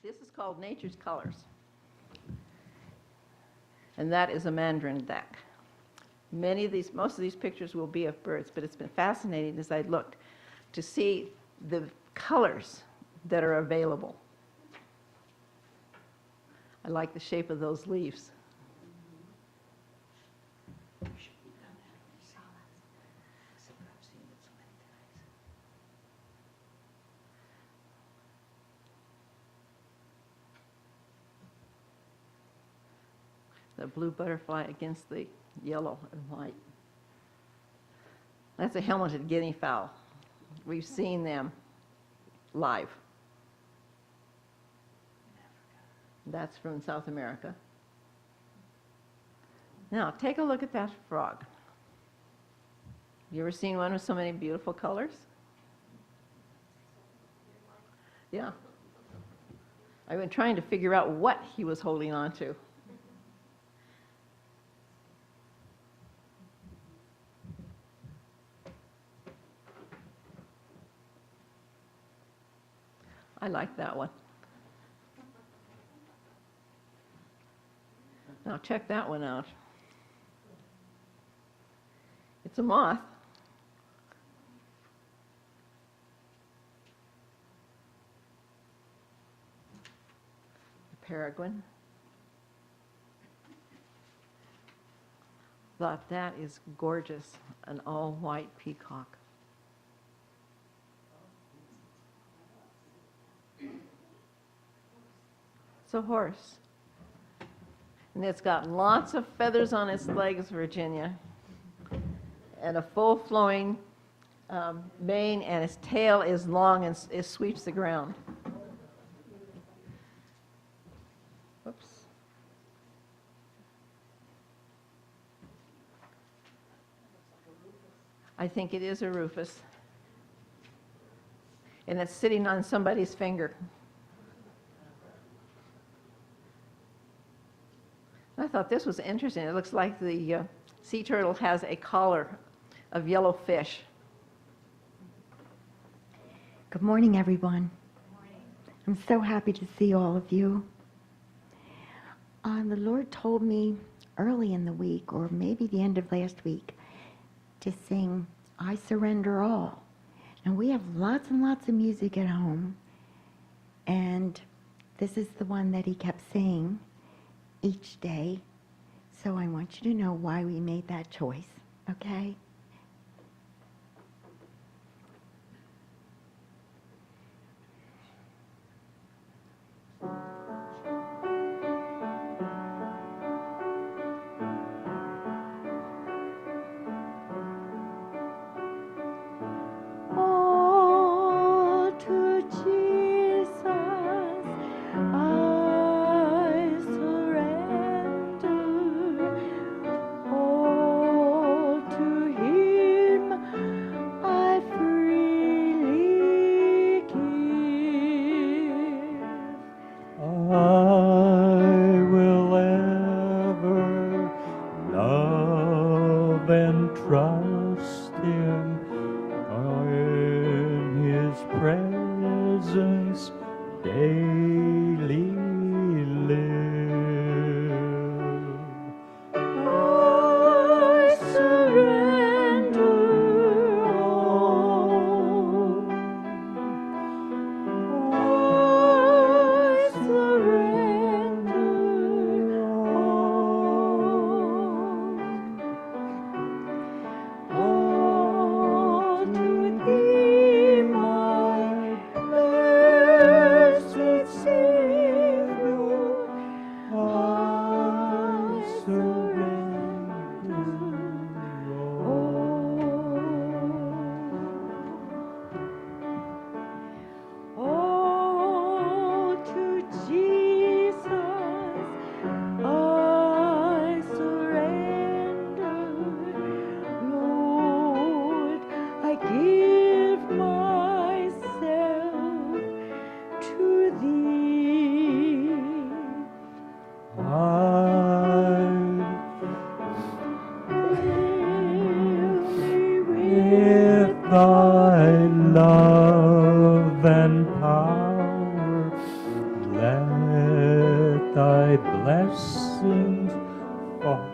This is called Nature's Colors. And that is a mandarin duck. Most of these pictures will be of birds, but it's been fascinating as I looked to see the colors that are available. I like the shape of those leaves. The blue butterfly against the yellow and white. That's a helmeted guinea fowl. We've seen them live. That's from South America. Now, take a look at that frog. You ever seen one with so many beautiful colors? Yeah. I've been trying to figure out what he was holding on to. I like that one. Now check that one out. It's a moth. A peregrine. Thought that is gorgeous, an all-white peacock. It's a horse. And it's got lots of feathers on its legs, Virginia, and a full flowing mane, and its tail is long and it sweeps the ground. Whoops. I think it is a rufous. And it's sitting on somebody's finger. I thought this was interesting. It looks like the sea turtle has a collar of yellow fish. Good morning, everyone. Good morning. I'm so happy to see all of you. The Lord told me early in the week, or maybe the end of last week, to sing I Surrender All. And we have lots and lots of music at home. And this is the one that he kept saying each day. So I want you to know why we made that choice, okay? Say let thy blessings fall.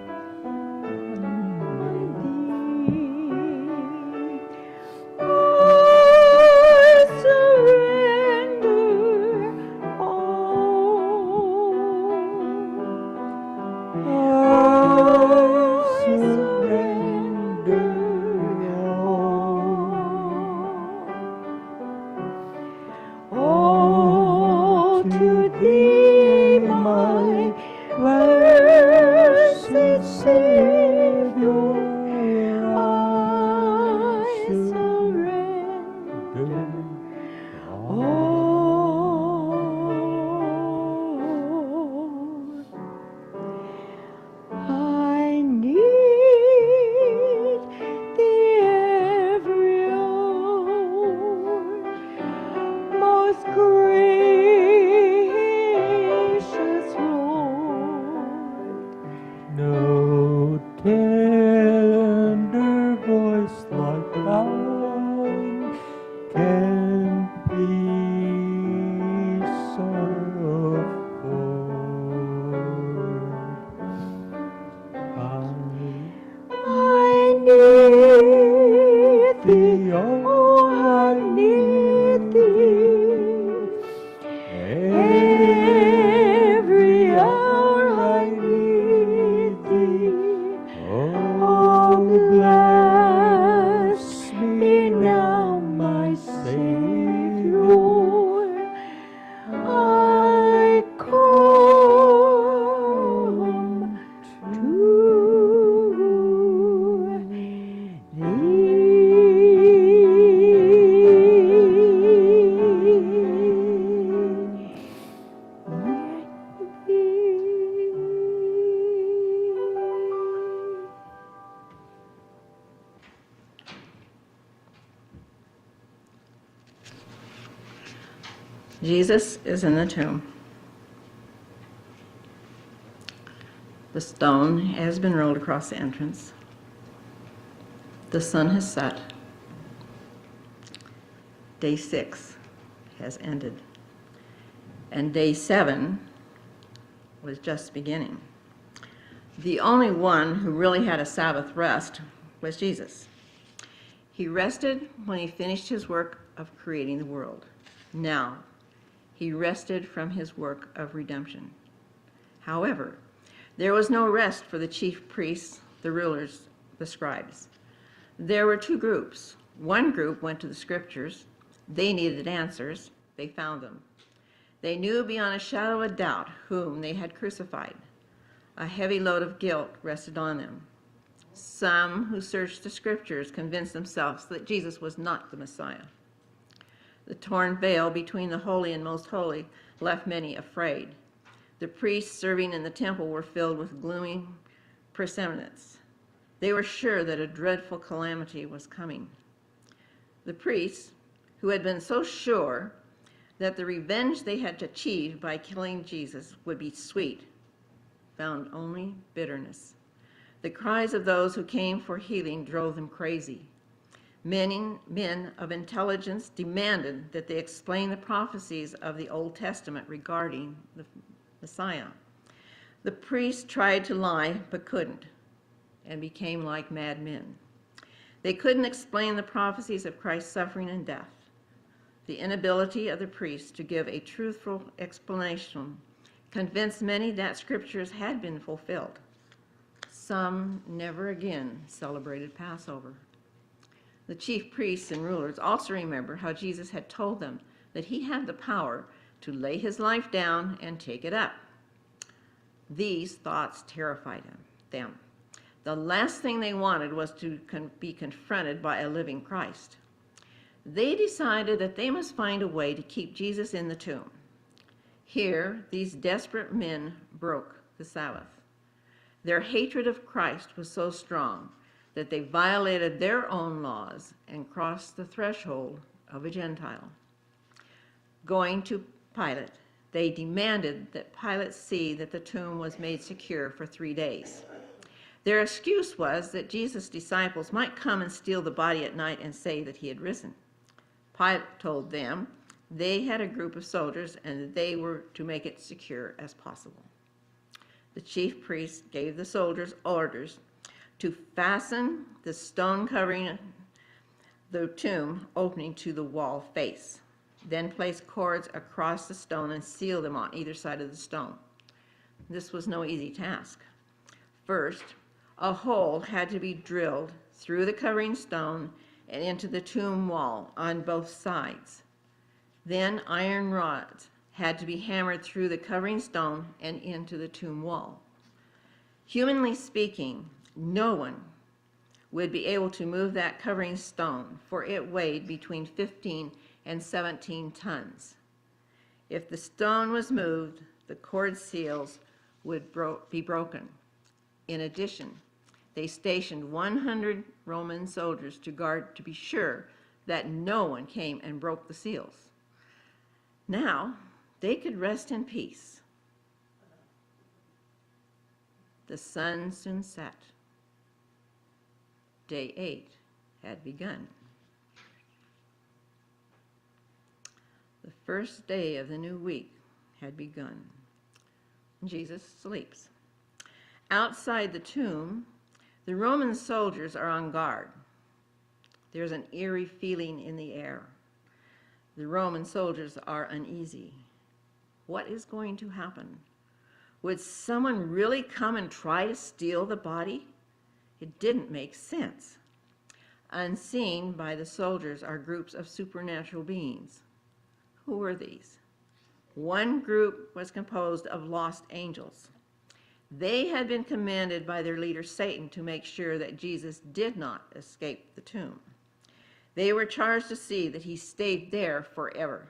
Jesus is in the tomb. The stone has been rolled across the entrance. The sun has set. Day 6 has ended. And day 7 was just beginning. The only one who really had a Sabbath rest was Jesus. He rested when he finished his work of creating the world. Now, he rested from his work of redemption. However, there was no rest for the chief priests, the rulers, the scribes. There were two groups. One group went to the scriptures. They needed answers. They found them. They knew beyond a shadow of doubt whom they had crucified. A heavy load of guilt rested on them. Some who searched the scriptures convinced themselves that Jesus was not the Messiah. The torn veil between the holy and most holy left many afraid. The priests serving in the temple were filled with gloomy presentiments. They were sure that a dreadful calamity was coming. The priests, who had been so sure that the revenge they had achieved by killing Jesus would be sweet, found only bitterness. The cries of those who came for healing drove them crazy. Many men of intelligence demanded that they explain the prophecies of the Old Testament regarding the Messiah. The priests tried to lie but couldn't, and became like madmen. They couldn't explain the prophecies of Christ's suffering and death. The inability of the priests to give a truthful explanation convinced many that scriptures had been fulfilled. Some never again celebrated Passover. The chief priests and rulers also remember how Jesus had told them that he had the power to lay his life down and take it up. These thoughts terrified them. The last thing they wanted was to be confronted by a living Christ. They decided that they must find a way to keep Jesus in the tomb. Here, these desperate men broke the Sabbath. Their hatred of Christ was so strong that they violated their own laws and crossed the threshold of a Gentile. Going to Pilate, they demanded that Pilate see that the tomb was made secure for 3 days. Their excuse was that Jesus' disciples might come and steal the body at night and say that he had risen. Pilate told them They had a group of soldiers, and they were to make it secure as possible. The chief priest gave the soldiers orders to fasten the stone covering the tomb opening to the wall face, then place cords across the stone and seal them on either side of the stone. This was no easy task. First, a hole had to be drilled through the covering stone and into the tomb wall on both sides. Then iron rods had to be hammered through the covering stone and into the tomb wall. Humanly speaking, no one would be able to move that covering stone, for it weighed between 15 and 17 tons. If the stone was moved, the cord seals would be broken. In addition, they stationed 100 Roman soldiers to guard to be sure that no one came and broke the seals. Now, they could rest in peace. The sun soon set. Day 8 had begun. The first day of the new week had begun. Jesus sleeps. Outside the tomb, the Roman soldiers are on guard. There's an eerie feeling in the air. The Roman soldiers are uneasy. What is going to happen? Would someone really come and try to steal the body? It didn't make sense. Unseen by the soldiers are groups of supernatural beings. Who were these? One group was composed of lost angels. They had been commanded by their leader Satan to make sure that Jesus did not escape the tomb. They were charged to see that he stayed there forever.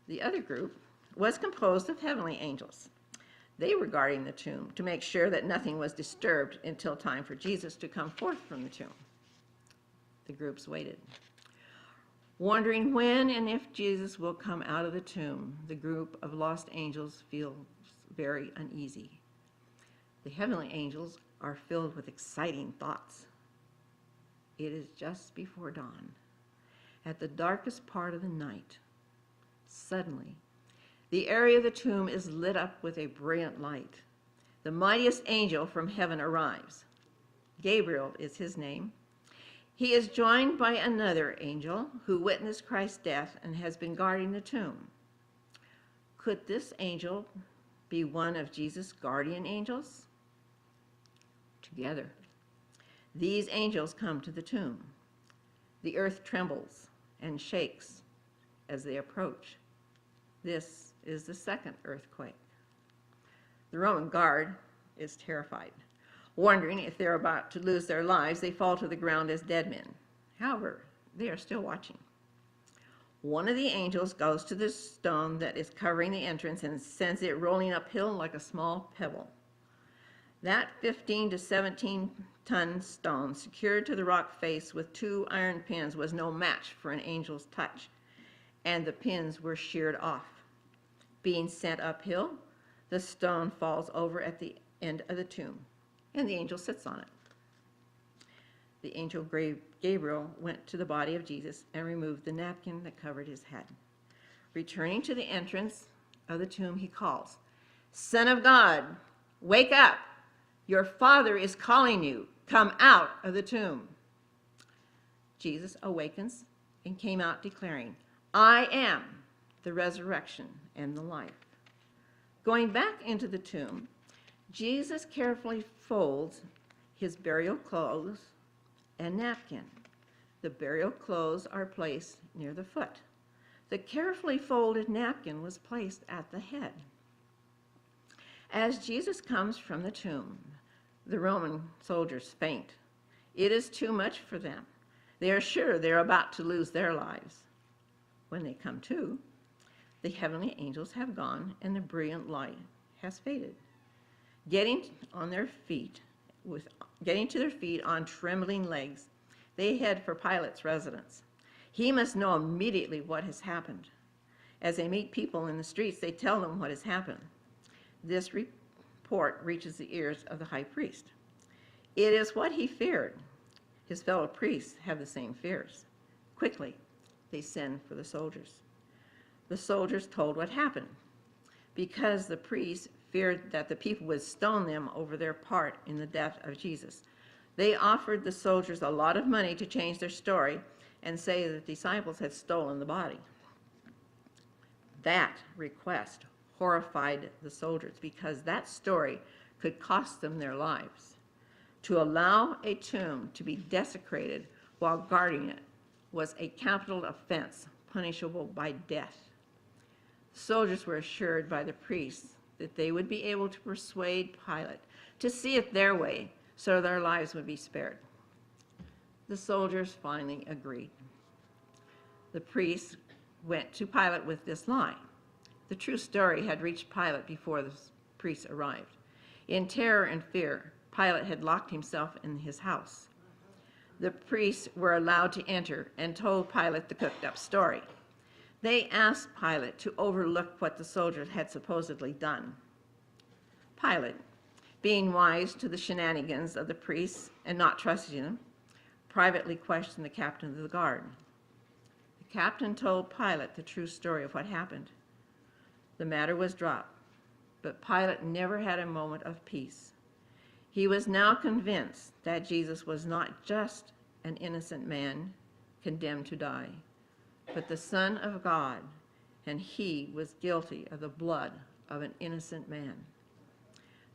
The other group was composed of heavenly angels. They were guarding the tomb to make sure that nothing was disturbed until time for Jesus to come forth from the tomb. The groups waited, wondering when and if Jesus will come out of the tomb. The group of lost angels feels very uneasy. The heavenly angels are filled with exciting thoughts. It is just before dawn, at the darkest part of the night. Suddenly, the area of the tomb is lit up with a brilliant light. The mightiest angel from heaven arrives. Gabriel is his name. He is joined by another angel who witnessed Christ's death and has been guarding the tomb. Could this angel be one of Jesus' guardian angels? Together, these angels come to the tomb. The earth trembles and shakes as they approach. This is the second earthquake. The Roman guard is terrified. Wondering if they're about to lose their lives, they fall to the ground as dead men. However, they are still watching. One of the angels goes to the stone that is covering the entrance and sends it rolling uphill like a small pebble. That 15 to 17-ton stone, secured to the rock face with 2 iron pins, was no match for an angel's touch, and the pins were sheared off. Being sent uphill, the stone falls over at the end of the tomb, and the angel sits on it. The angel Gabriel went to the body of Jesus and removed the napkin that covered his head. Returning to the entrance of the tomb, he calls, "Son of God, wake up! Your Father is calling you. Come out of the tomb." Jesus awakens and came out declaring, "I am the resurrection and the life." Going back into the tomb, Jesus carefully folds his burial clothes and napkin. The burial clothes are placed near the foot. The carefully folded napkin was placed at the head. As Jesus comes from the tomb, the Roman soldiers faint. It is too much for them. They are sure they're about to lose their lives. When they come to, the heavenly angels have gone and the brilliant light has faded. Getting to their feet on trembling legs, they head for Pilate's residence. He must know immediately what has happened. As they meet people in the streets, they tell them what has happened. This report reaches the ears of the high priest. It is what he feared. His fellow priests have the same fears. Quickly, they send for the soldiers. the soldiers told what happened, because the priests feared that the people would stone them over their part in the death of Jesus. They offered the soldiers a lot of money to change their story and say that the disciples had stolen the body. That request horrified the soldiers because that story could cost them their lives. To allow a tomb to be desecrated while guarding it was a capital offense punishable by death. Soldiers were assured by the priests that they would be able to persuade Pilate to see it their way so their lives would be spared. The soldiers finally agreed. The priests went to Pilate with this lie. The true story had reached Pilate before the priests arrived. In terror and fear, Pilate had locked himself in his house. The priests were allowed to enter and told Pilate the cooked-up story. They asked Pilate to overlook what the soldiers had supposedly done. Pilate, being wise to the shenanigans of the priests and not trusting them, privately questioned the captain of the guard. The captain told Pilate the true story of what happened. The matter was dropped, but Pilate never had a moment of peace. He was now convinced that Jesus was not just an innocent man condemned to die, but the Son of God, and he was guilty of the blood of an innocent man.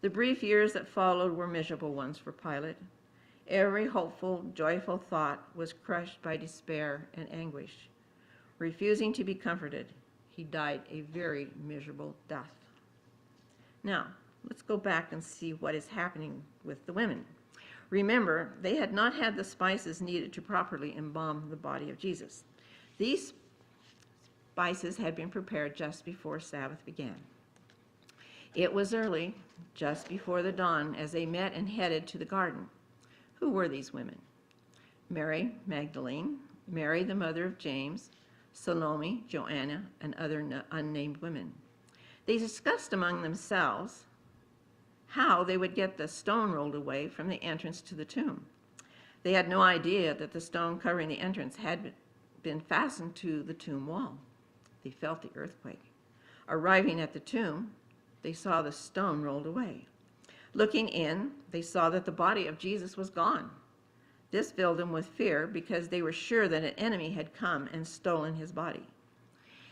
The brief years that followed were miserable ones for Pilate. Every hopeful, joyful thought was crushed by despair and anguish. Refusing to be comforted, he died a very miserable death. Now, let's go back and see what is happening with the women. Remember, they had not had the spices needed to properly embalm the body of Jesus. These spices had been prepared just before Sabbath began. It was early, just before the dawn, as they met and headed to the garden. Who were these women? Mary Magdalene, Mary the mother of James, Salome, Joanna, and other unnamed women. They discussed among themselves how they would get the stone rolled away from the entrance to the tomb. They had no idea that the stone covering the entrance had been fastened to the tomb wall. They felt the earthquake. Arriving at the tomb, they saw the stone rolled away. Looking in, they saw that the body of Jesus was gone. This filled them with fear because they were sure that an enemy had come and stolen his body.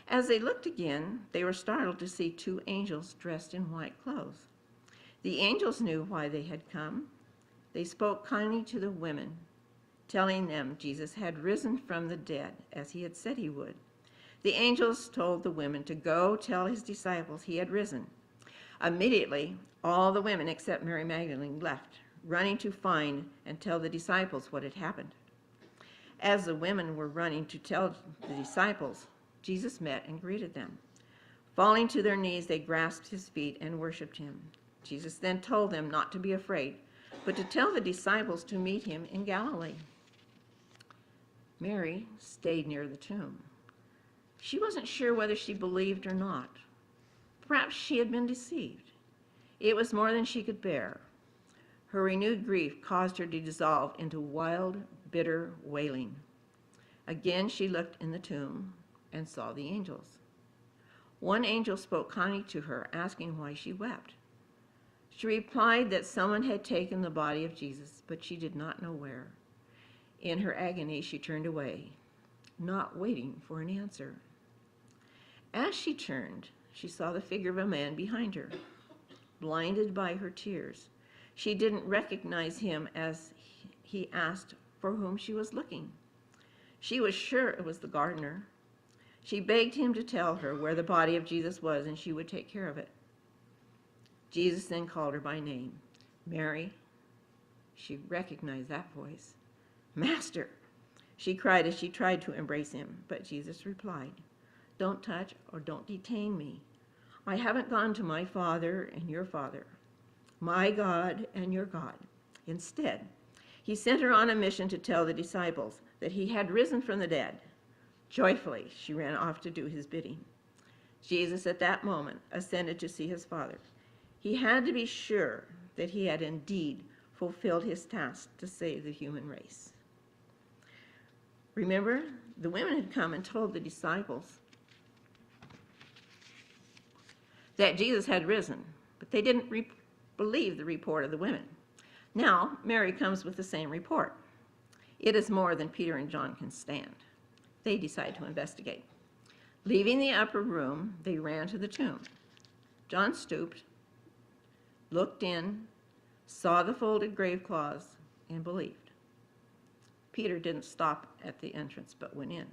As they looked again, they were startled to see two angels dressed in white clothes. The angels knew why they had come. They spoke kindly to the women, telling them Jesus had risen from the dead, as he had said he would. The angels told the women to go tell his disciples he had risen. Immediately, all the women except Mary Magdalene left, running to find and tell the disciples what had happened. As the women were running to tell the disciples, Jesus met and greeted them. Falling to their knees, they grasped his feet and worshiped him. Jesus then told them not to be afraid, but to tell the disciples to meet him in Galilee. Mary stayed near the tomb. She wasn't sure whether she believed or not. Perhaps she had been deceived. It was more than she could bear. Her renewed grief caused her to dissolve into wild, bitter wailing. Again she looked in the tomb and saw the angels. One angel spoke kindly to her, asking why she wept. She replied that someone had taken the body of Jesus, but she did not know where. In her agony, she turned away, not waiting for an answer. As she turned, she saw the figure of a man behind her. Blinded by her tears, she didn't recognize him as he asked for whom she was looking. She was sure it was the gardener. She begged him to tell her where the body of Jesus was, and she would take care of it. Jesus then called her by name. Mary. She recognized that voice. Master, she cried as she tried to embrace him, but Jesus replied, don't touch or don't detain me. I haven't gone to my Father and your Father, my God and your God. Instead, he sent her on a mission to tell the disciples that he had risen from the dead. Joyfully, she ran off to do his bidding. Jesus, at that moment, ascended to see his Father. He had to be sure that he had indeed fulfilled his task to save the human race. Remember, the women had come and told the disciples that Jesus had risen, but they didn't believe the report of the women. Now, Mary comes with the same report. It is more than Peter and John can stand. They decide to investigate. Leaving the upper room, they ran to the tomb. John stooped, looked in, saw the folded grave cloths, and believed. Peter didn't stop at the entrance but went in.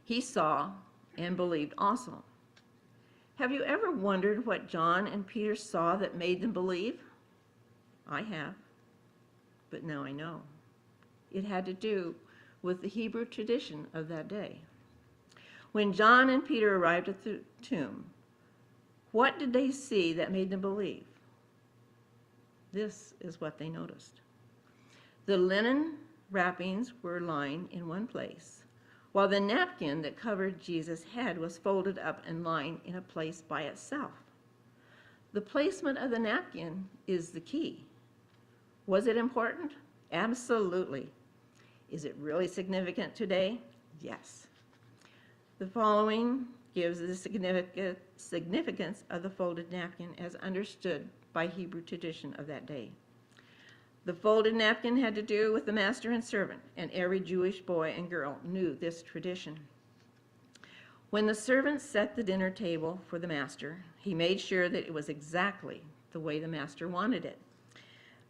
He saw and believed also. Have you ever wondered what John and Peter saw that made them believe? I have, but now I know. It had to do with the Hebrew tradition of that day. When John and Peter arrived at the tomb, what did they see that made them believe? This is what they noticed. The linen wrappings were lying in one place, while the napkin that covered Jesus' head was folded up and lying in a place by itself. The placement of the napkin is the key. Was it important? Absolutely. Is it really significant today? Yes. The following gives the significance of the folded napkin as understood by Hebrew tradition of that day. The folded napkin had to do with the master and servant, and every Jewish boy and girl knew this tradition. When the servant set the dinner table for the master, he made sure that it was exactly the way the master wanted it.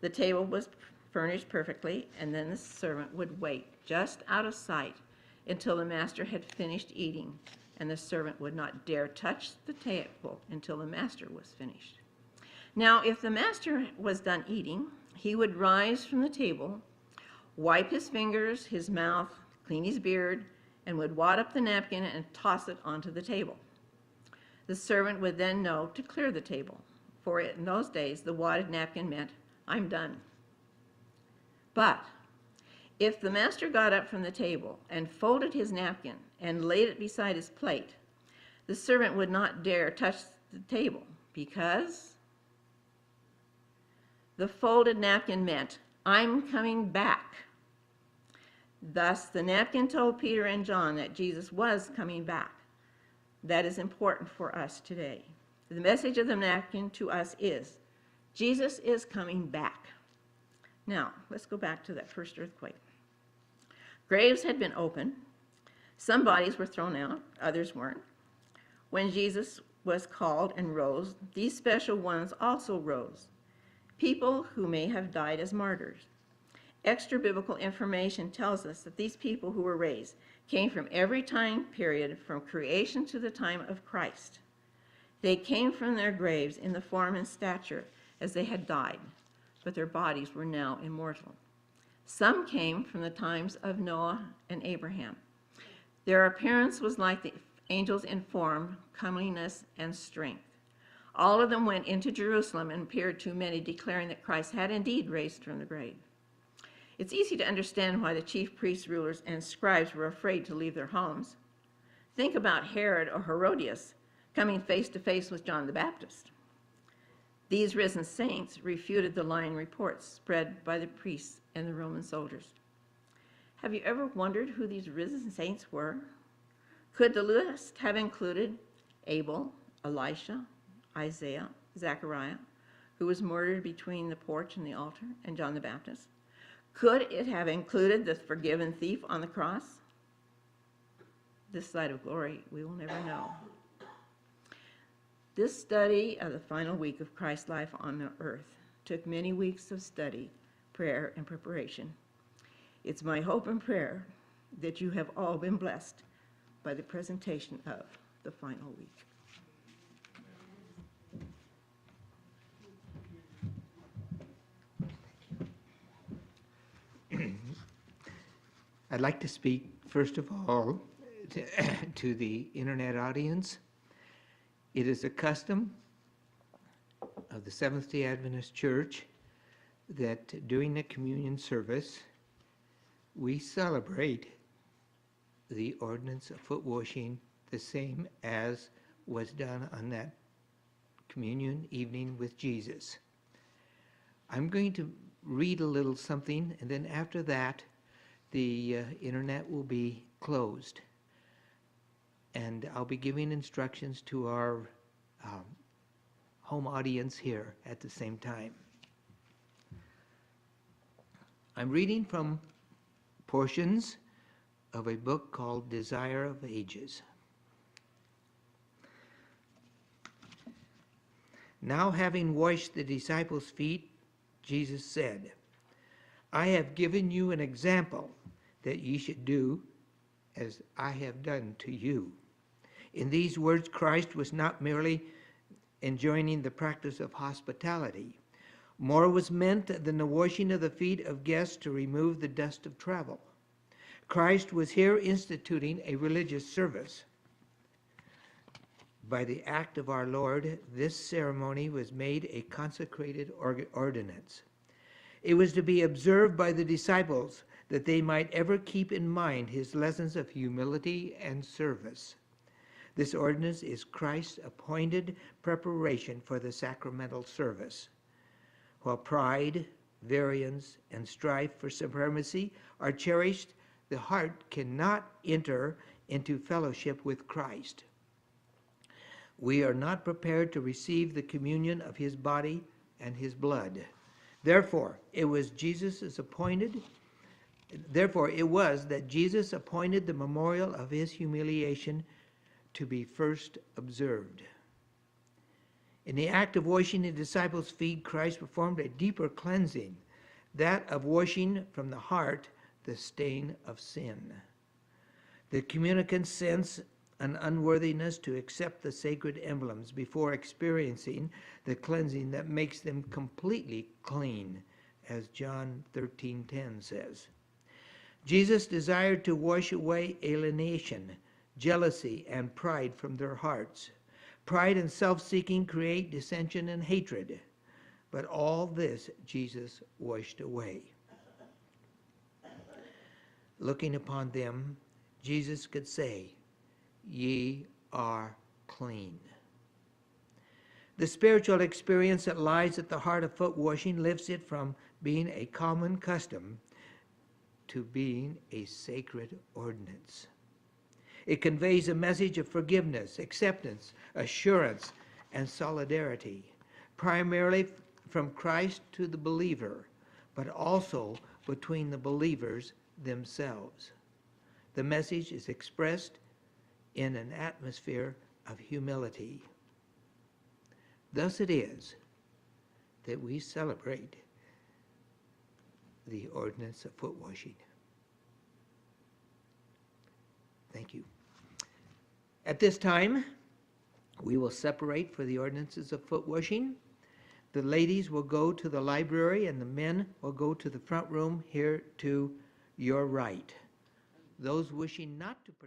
The table was furnished perfectly, and then the servant would wait just out of sight until the master had finished eating, and the servant would not dare touch the table until the master was finished. Now, if the master was done eating, he would rise from the table, wipe his fingers, his mouth, clean his beard, and would wad up the napkin and toss it onto the table. The servant would then know to clear the table, for in those days the wadded napkin meant, "I'm done." But if the master got up from the table and folded his napkin and laid it beside his plate, the servant would not dare touch the table because the folded napkin meant, "I'm coming back." Thus, the napkin told Peter and John that Jesus was coming back. That is important for us today. The message of the napkin to us is, Jesus is coming back. Now, let's go back to that first earthquake. Graves had been opened. Some bodies were thrown out, others weren't. When Jesus was called and rose, these special ones also rose. People who may have died as martyrs. Extra biblical information tells us that these people who were raised came from every time period from creation to the time of Christ. They came from their graves in the form and stature as they had died, but their bodies were now immortal. Some came from the times of Noah and Abraham. Their appearance was like the angels in form, comeliness, and strength. All of them went into Jerusalem and appeared to many, declaring that Christ had indeed raised from the grave. It's easy to understand why the chief priests, rulers, and scribes were afraid to leave their homes. Think about Herod or Herodias coming face to face with John the Baptist. These risen saints refuted the lying reports spread by the priests and the Roman soldiers. Have you ever wondered who these risen saints were? Could the list have included Abel, Elisha, Isaiah, Zechariah, who was murdered between the porch and the altar, and John the Baptist? Could it have included the forgiven thief on the cross? This side of glory, we will never know. This study of the final week of Christ's life on the earth took many weeks of study, prayer, and preparation. It's my hope and prayer that you have all been blessed by the presentation of the final week. I'd like to speak, first of all, to the internet audience. It is a custom of the Seventh Day Adventist Church that during the communion service, we celebrate the ordinance of foot washing the same as was done on that communion evening with Jesus. I'm going to read a little something, and then after that, the internet will be closed. And I'll be giving instructions to our home audience here at the same time. I'm reading from portions of a book called Desire of Ages. Now, having washed the disciples' feet, Jesus said, I have given you an example that ye should do as I have done to you. In these words, Christ was not merely enjoining the practice of hospitality. More was meant than the washing of the feet of guests to remove the dust of travel. Christ was here instituting a religious service. By the act of our Lord, this ceremony was made a consecrated ordinance. It was to be observed by the disciples that they might ever keep in mind his lessons of humility and service. This ordinance is Christ's appointed preparation for the sacramental service. While pride, variance, and strife for supremacy are cherished, the heart cannot enter into fellowship with Christ. We are not prepared to receive the communion of his body and his blood. Therefore, it was that Jesus appointed the memorial of his humiliation to be first observed. In the act of washing the disciples' feet, Christ performed a deeper cleansing, that of washing from the heart the stain of sin. The communicants sense an unworthiness to accept the sacred emblems before experiencing the cleansing that makes them completely clean, as John 13:10 says. Jesus desired to wash away alienation, jealousy, and pride from their hearts. Pride and self-seeking create dissension and hatred, but all this Jesus washed away. Looking upon them, Jesus could say, ye are clean. The spiritual experience that lies at the heart of foot washing lifts it from being a common custom to being a sacred ordinance. It conveys a message of forgiveness, acceptance, assurance, and solidarity, primarily from Christ to the believer, but also between the believers themselves. The message is expressed in an atmosphere of humility. Thus it is that we celebrate the ordinance of foot washing. Thank you. At this time, we will separate for the ordinances of foot washing. The ladies will go to the library and the men will go to the front room here to your right. Those wishing not to participate